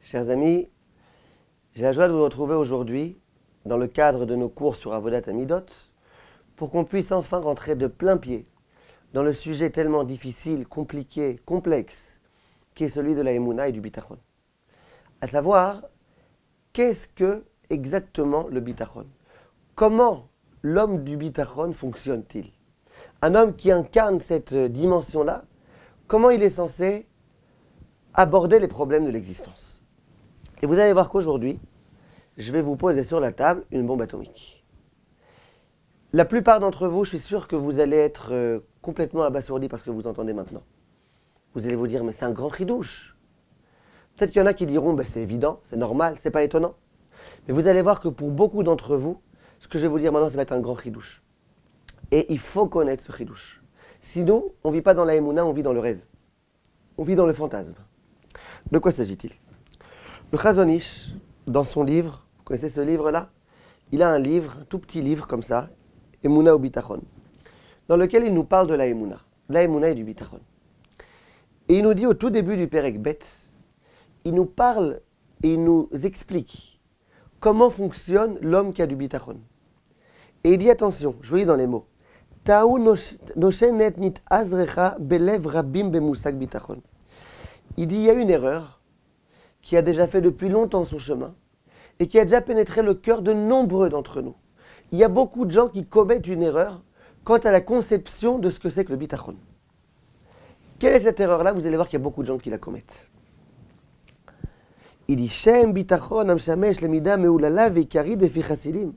Chers amis, j'ai la joie de vous retrouver aujourd'hui dans le cadre de nos cours sur Avodat Hamidot pour qu'on puisse enfin rentrer de plein pied dans le sujet tellement difficile, compliqué, complexe qui est celui de la Emouna et du Bitachon. À savoir, qu'est-ce que exactement le Bitachon? Comment l'homme du Bitachon fonctionne-t-il? Un homme qui incarne cette dimension-là, comment il est censé aborder les problèmes de l'existence? Et vous allez voir qu'aujourd'hui, je vais vous poser sur la table une bombe atomique. La plupart d'entre vous, je suis sûr que vous allez être complètement abasourdis par ce que vous entendez maintenant. Vous allez vous dire, mais c'est un grand chidouche. Peut-être qu'il y en a qui diront, c'est évident, c'est normal, c'est pas étonnant. Mais vous allez voir que pour beaucoup d'entre vous, ce que je vais vous dire maintenant, ça va être un grand chidouche. Et il faut connaître ce chidouche. Sinon, on ne vit pas dans la Emouna, on vit dans le rêve. On vit dans le fantasme. De quoi s'agit-il? Le Chazon Ish, dans son livre, vous connaissez ce livre-là? Il a un livre, un tout petit livre comme ça, Emouna ou Bitachon, dans lequel il nous parle de la Emouna et du Bitachon. Et il nous dit au tout début du Perek Bet, il nous parle et il nous explique comment fonctionne l'homme qui a du Bitachon. Et il dit attention, je vous lis dans les mots, Ta'u noshenet nit azrecha belev rabim bemusag Bitachon. Il dit il y a une erreur qui a déjà fait depuis longtemps son chemin et qui a déjà pénétré le cœur de nombreux d'entre nous. Il y a beaucoup de gens qui commettent une erreur quant à la conception de ce que c'est que le bitachon. Quelle est cette erreur-là? Vous allez voir qu'il y a beaucoup de gens qui la commettent. Il dit Shem bitachon amshamesh lemida meulala veikarid befi chasidim.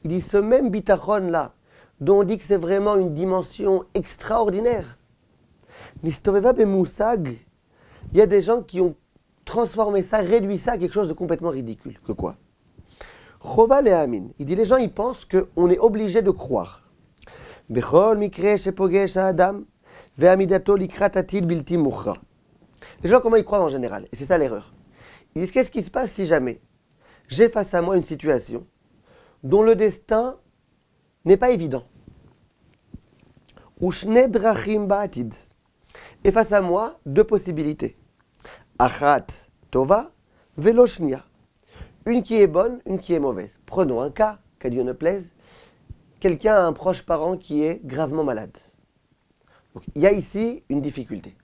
Il dit ce même bitachon-là, dont on dit que c'est vraiment une dimension extraordinaire. Nistoveva bemusag. Il y a des gens qui ont transformer ça, réduire ça à quelque chose de complètement ridicule. Que quoi? Choval et Amin. Il dit les gens ils pensent qu'on est obligé de croire. Bechol mikre shepogesh adam ve'amidato likratatil bilti muchra. Les gens comment ils croient en général? Et c'est ça l'erreur. Ils disent qu'est-ce qui se passe si jamais j'ai face à moi une situation dont le destin n'est pas évident. Ushne drachim ba'atid. Et face à moi deux possibilités. Achat tova velo shnia. Une qui est bonne, une qui est mauvaise. Prenons un cas, qu'à Dieu ne plaise. Quelqu'un a un proche parent qui est gravement malade. Donc, il y a ici une difficulté.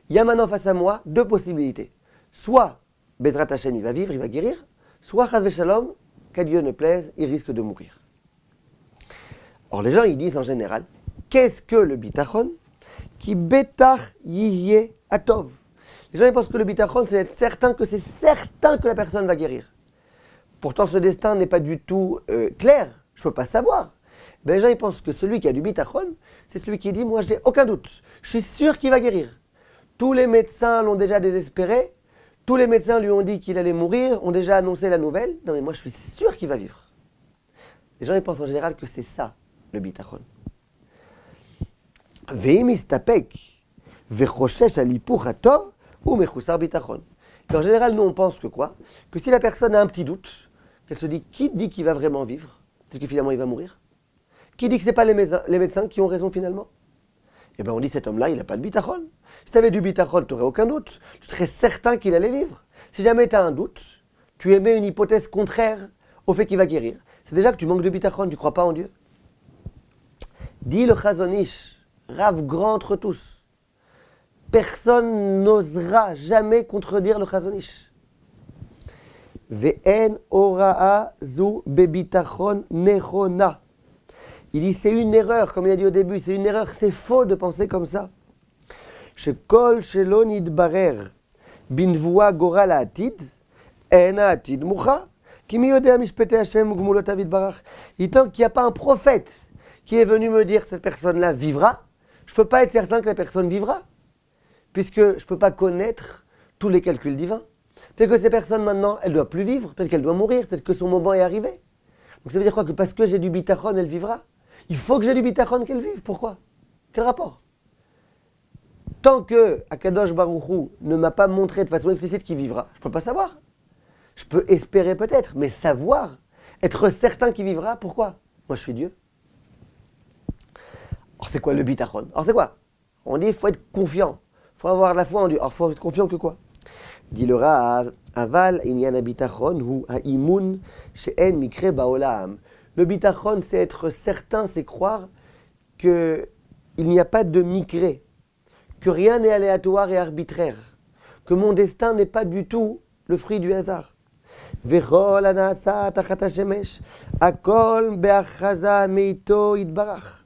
Il y a maintenant face à moi deux possibilités. Soit Bezrat Hashem il va vivre, il va guérir. Soit Chas v'Shalom, qu'à Dieu ne plaise, il risque de mourir. Or les gens ils disent en général, qu'est-ce que le bitachon? Qui betach yihye atov. Les gens ils pensent que le bitachon, c'est être certain que la personne va guérir. Pourtant, ce destin n'est pas du tout clair. Je ne peux pas savoir. Les gens ils pensent que celui qui a du bitachon, c'est celui qui dit, moi j'ai aucun doute. Je suis sûr qu'il va guérir. Tous les médecins l'ont déjà désespéré. Tous les médecins lui ont dit qu'il allait mourir, ont déjà annoncé la nouvelle. Non mais moi je suis sûr qu'il va vivre. Les gens ils pensent en général que c'est ça, le bitachon. Ve'im istapek ve'choshesh alipuch hatov ou mechoussar bitachon. Et en général, nous on pense que quoi? Que si la personne a un petit doute, qu'elle se dit, qui dit qu'il va vraiment vivre? Peut-être que finalement il va mourir. Qui dit que ce n'est pas les médecins qui ont raison finalement? Eh bien on dit cet homme-là, il n'a pas de bitachon. Si tu avais du bitachon, tu n'aurais aucun doute. Tu serais certain qu'il allait vivre. Si jamais tu as un doute, tu émets une hypothèse contraire au fait qu'il va guérir. C'est déjà que tu manques de bitachon, tu ne crois pas en Dieu. Dit le Chazon Ish, Rav grand entre tous. Personne n'osera jamais contredire le Chazon Ish. Ve'en ora'a zu bebitachon nechona. Il dit c'est une erreur, comme il a dit au début, c'est une erreur, c'est faux de penser comme ça. Shekol shelo nidbarer binvua goral ha'atid en ha'atid mucha ki mi yodea mishpetei Hashem ugmulotav yitbarach. Il tant qu'il n'y a pas un prophète qui est venu me dire cette personne-là vivra, je ne peux pas être certain que la personne vivra. Puisque je ne peux pas connaître tous les calculs divins. Peut-être que cette personne maintenant, elle ne doit plus vivre, peut-être qu'elle doit mourir, peut-être que son moment est arrivé. Donc ça veut dire quoi? Que parce que j'ai du bitachon, elle vivra? Il faut que j'ai du bitachon qu'elle vive. Pourquoi? Quel rapport? Tant que Akadosh Baruch Hu ne m'a pas montré de façon explicite qu'il vivra, je ne peux pas savoir. Je peux espérer peut-être, mais savoir, être certain qu'il vivra, pourquoi? Moi je suis Dieu. Alors c'est quoi le bitachon? Alors c'est quoi? On dit qu'il faut être confiant. Il faut avoir la foi en Dieu. Alors, il faut être confiant que quoi? Dit le Rav, Aval inyan habitachon hu ha'imun she'en mikre ba'olam. Le bitachon, c'est être certain, c'est croire qu'il n'y a pas de mikré, que rien n'est aléatoire et arbitraire, que mon destin n'est pas du tout le fruit du hasard. Vechol anasa tachat hashemesh, akol be'achaza meito yitbarach.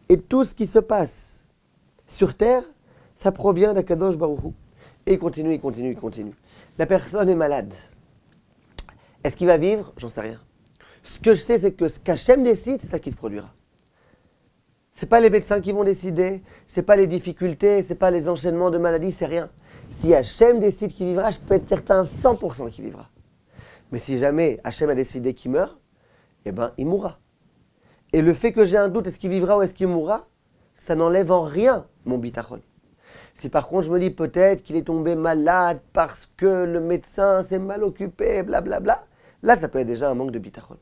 Et tout ce qui se passe sur terre, ça provient d'Akadosh Baruch Hu. Et il continue. La personne est malade. Est-ce qu'il va vivre? J'en sais rien. Ce que je sais, c'est que ce qu'Hachem décide, c'est ça qui se produira. Ce n'est pas les médecins qui vont décider, ce n'est pas les difficultés, ce n'est pas les enchaînements de maladies, c'est rien. Si Hachem décide qu'il vivra, je peux être certain 100% qu'il vivra. Mais si jamais Hachem a décidé qu'il meurt, eh bien, il mourra. Et le fait que j'ai un doute, est-ce qu'il vivra ou est-ce qu'il mourra, ça n'enlève en rien mon bitachon. Si par contre je me dis peut-être qu'il est tombé malade parce que le médecin s'est mal occupé, blablabla, là ça peut être déjà un manque de bitachon.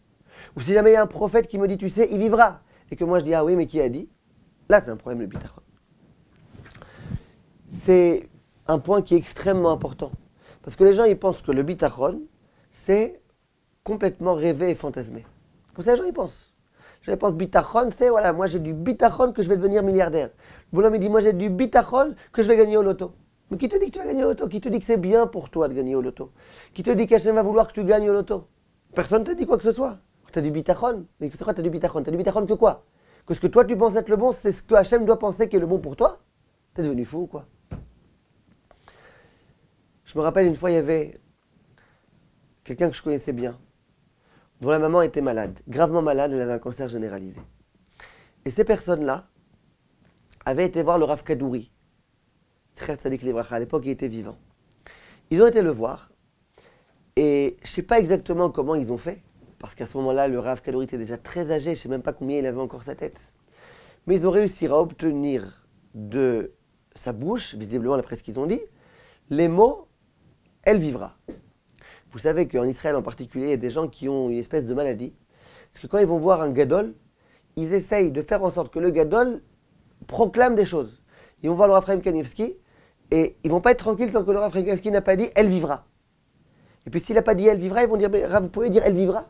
Ou si jamais il y a un prophète qui me dit, tu sais, il vivra, et que moi je dis, ah oui, mais qui a dit? Là c'est un problème de bitachon. C'est un point qui est extrêmement important. Parce que les gens ils pensent que le bitachon, c'est complètement rêvé et fantasmé. Comme ça les gens ils pensent. Les gens pensent bitachon, c'est voilà, moi j'ai du bitachon que je vais devenir milliardaire. Le bonhomme il dit, moi j'ai du bitachon que je vais gagner au loto. Mais qui te dit que tu vas gagner au loto? Qui te dit que c'est bien pour toi de gagner au loto? Qui te dit qu'Hachem va vouloir que tu gagnes au loto? Personne ne te dit quoi que ce soit. Tu as du bitachon. Mais c'est quoi tu as du bitachon? Tu as du bitachon que quoi? Que ce que toi tu penses être le bon, c'est ce que Hachem doit penser qui est le bon pour toi? T'es devenu fou ou quoi? Je me rappelle une fois, il y avait quelqu'un que je connaissais bien, dont la maman était malade, gravement malade, elle avait un cancer généralisé. Et ces personnes-là avaient été voir le Rav Kadouri. À l'époque, il était vivant. Ils ont été le voir, et je ne sais pas exactement comment ils ont fait, parce qu'à ce moment-là, le Rav Kadouri était déjà très âgé, je ne sais même pas combien il avait encore sa tête. Mais ils ont réussi à obtenir de sa bouche, visiblement d'après ce qu'ils ont dit, les mots « elle vivra ». Vous savez qu'en Israël en particulier, il y a des gens qui ont une espèce de maladie. Parce que quand ils vont voir un gadol, ils essayent de faire en sorte que le gadol proclame des choses. Ils vont voir le Rav Chaim Kanievski et ils ne vont pas être tranquilles tant que le Rav Chaim Kanievski n'a pas dit « elle vivra ». Et puis s'il n'a pas dit « elle vivra », ils vont dire « Rav, vous pouvez dire « elle vivra ».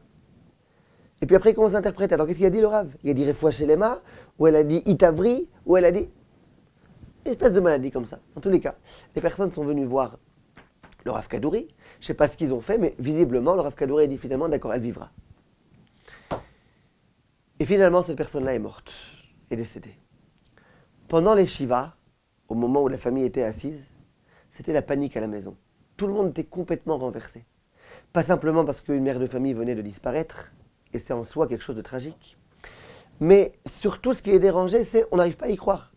Et puis après, ils commencent à interpréter. Alors qu'est-ce qu'il a dit le Rav? Il a dit « Refoua Shelema » ou elle a dit « Itavri » ou elle a dit une espèce de maladie comme ça. En tous les cas, les personnes sont venues voir le Rav Kadouri. Je ne sais pas ce qu'ils ont fait, mais visiblement, le Rav Kadouri a dit finalement, d'accord, elle vivra. Et finalement, cette personne-là est morte, est décédée. Pendant les Shivas, au moment où la famille était assise, c'était la panique à la maison. Tout le monde était complètement renversé. Pas simplement parce qu'une mère de famille venait de disparaître, et c'est en soi quelque chose de tragique, mais surtout ce qui est dérangé, c'est on n'arrive pas à y croire.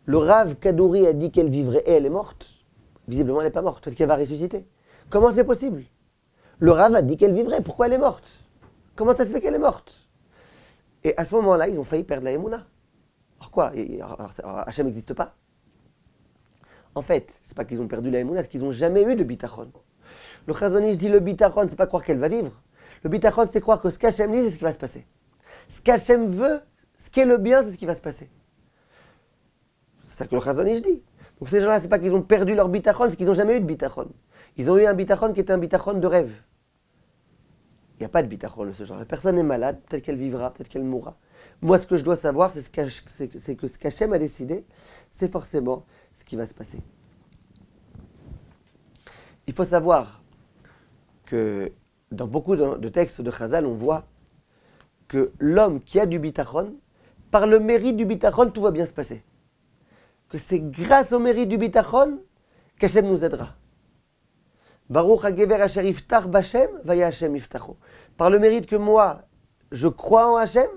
Le Rav Kadouri a dit qu'elle vivrait et elle est morte. Visiblement, elle n'est pas morte, peut-être qu'elle va ressusciter. Comment c'est possible? Le Rav a dit qu'elle vivrait, pourquoi elle est morte? Comment ça se fait qu'elle est morte? Et à ce moment-là, ils ont failli perdre la Emouna. Alors quoi? Hachem n'existe pas? En fait, c'est pas qu'ils ont perdu la Emouna, c'est qu'ils n'ont jamais eu de bitachon. Le Chazon Ish dit le bitachon, c'est pas croire qu'elle va vivre. Le bitachon, c'est croire que ce qu'Hachem dit, c'est ce qui va se passer. Ce qu'Hachem veut, ce qui est le bien, c'est ce qui va se passer. C'est ça que le Chazon Ish dit. Donc ces gens-là, c'est pas qu'ils ont perdu leur bitachon, c'est qu'ils n'ont jamais eu de bitachon. Ils ont eu un bitachon qui était un bitachon de rêve. Il n'y a pas de bitachon de ce genre. La personne est malade, peut-être qu'elle vivra, peut-être qu'elle mourra. Moi, ce que je dois savoir, c'est que ce qu'Hachem a décidé, c'est forcément ce qui va se passer. Il faut savoir que dans beaucoup de textes de Chazal, on voit que l'homme qui a du bitachon, par le mérite du bitachon, tout va bien se passer. Que c'est grâce au mérite du bitachon qu'Hachem nous aidera. Baruch HaGever Asher Iftach B'Hashem, Vaya Hashem Iftacho. Par le mérite que moi, je crois en Hachem,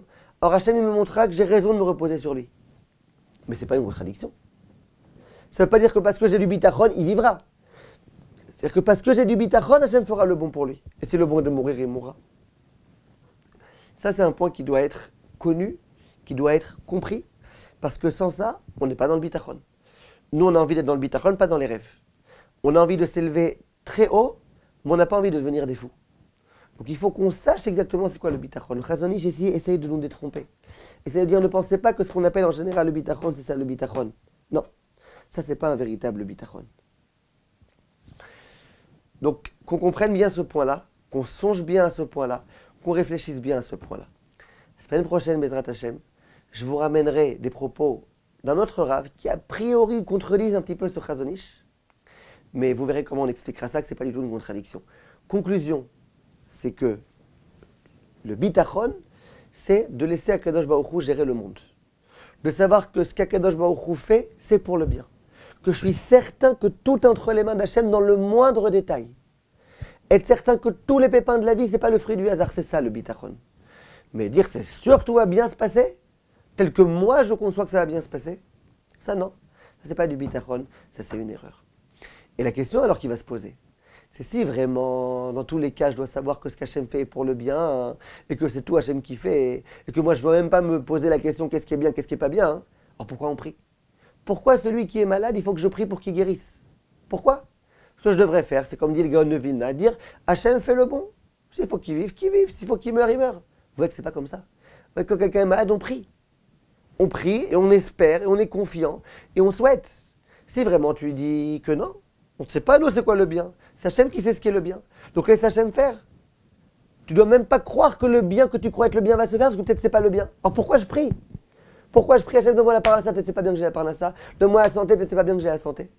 alors Hachem il me montrera que j'ai raison de me reposer sur lui. Mais ce n'est pas une contradiction. Ça ne veut pas dire que parce que j'ai du bitachon, il vivra. C'est-à-dire que parce que j'ai du bitachon, Hachem fera le bon pour lui. Et c'est le bon de mourir, il mourra. Ça, c'est un point qui doit être connu, qui doit être compris, parce que sans ça, on n'est pas dans le bitachon. Nous, on a envie d'être dans le bitachon, pas dans les rêves. On a envie de s'élever très haut, mais on n'a pas envie de devenir des fous. Donc il faut qu'on sache exactement c'est quoi le bitachon. Le Chazon Ish ici essaye de nous détromper. Essaye de dire, ne pensez pas que ce qu'on appelle en général le bitachon, c'est ça le bitachon. Non, ça c'est pas un véritable bitachon. Donc, qu'on comprenne bien ce point-là, qu'on songe bien à ce point-là, qu'on réfléchisse bien à ce point-là. La semaine prochaine, Bezrat Hashem, je vous ramènerai des propos d'un autre Rav qui, a priori, contredisent un petit peu ce Chazon Ish. Mais vous verrez comment on expliquera ça, que ce n'est pas du tout une contradiction. Conclusion, c'est que le bitachon, c'est de laisser Akadosh Baruch Hu gérer le monde. De savoir que ce qu'Akadosh Baruch Hu fait, c'est pour le bien. Que je suis certain que tout est entre les mains d'Hachem dans le moindre détail. Être certain que tous les pépins de la vie, ce n'est pas le fruit du hasard, c'est ça le bitachon. Mais dire c'est sûr que tout va bien se passer, tel que moi je conçois que ça va bien se passer, ça non. Ça c'est pas du bitachon, ça c'est une erreur. Et la question alors qui va se poser, c'est si vraiment, dans tous les cas, je dois savoir que ce qu'Hachem fait est pour le bien, hein, et que c'est tout Hachem qui fait, et que moi je ne dois même pas me poser la question qu'est-ce qui est bien, qu'est-ce qui n'est pas bien. Hein. Alors pourquoi on prie? Pourquoi celui qui est malade, il faut que je prie pour qu'il guérisse? Pourquoi? Ce que je devrais faire, c'est comme dit le Gaon de Vilna, dire Hachem fait le bon. S'il faut qu'il vive, qu'il vive. S'il faut qu'il meure, il meurt. Vous voyez que c'est pas comme ça. Vous voyez que quand quelqu'un est malade, on prie. On prie et on espère et on est confiant et on souhaite. Si vraiment tu dis que non, on ne sait pas nous c'est quoi le bien. C'est Hachem qui sait ce qui est le bien. Donc laisse Hachem faire. Tu dois même pas croire que le bien que tu crois être le bien va se faire parce que peut-être c'est pas le bien. Alors pourquoi je prie? Pourquoi je prie Hachem, donne-moi la parnassa, peut-être c'est pas bien que j'ai la parnassa. Donne-moi la santé, peut-être c'est pas bien que j'ai la santé.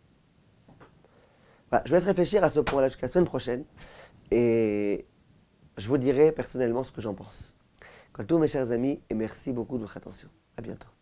Voilà, je vais laisse réfléchir à ce point-là jusqu'à la semaine prochaine. Et je vous dirai personnellement ce que j'en pense. Quant à tous mes chers amis, et merci beaucoup de votre attention. À bientôt.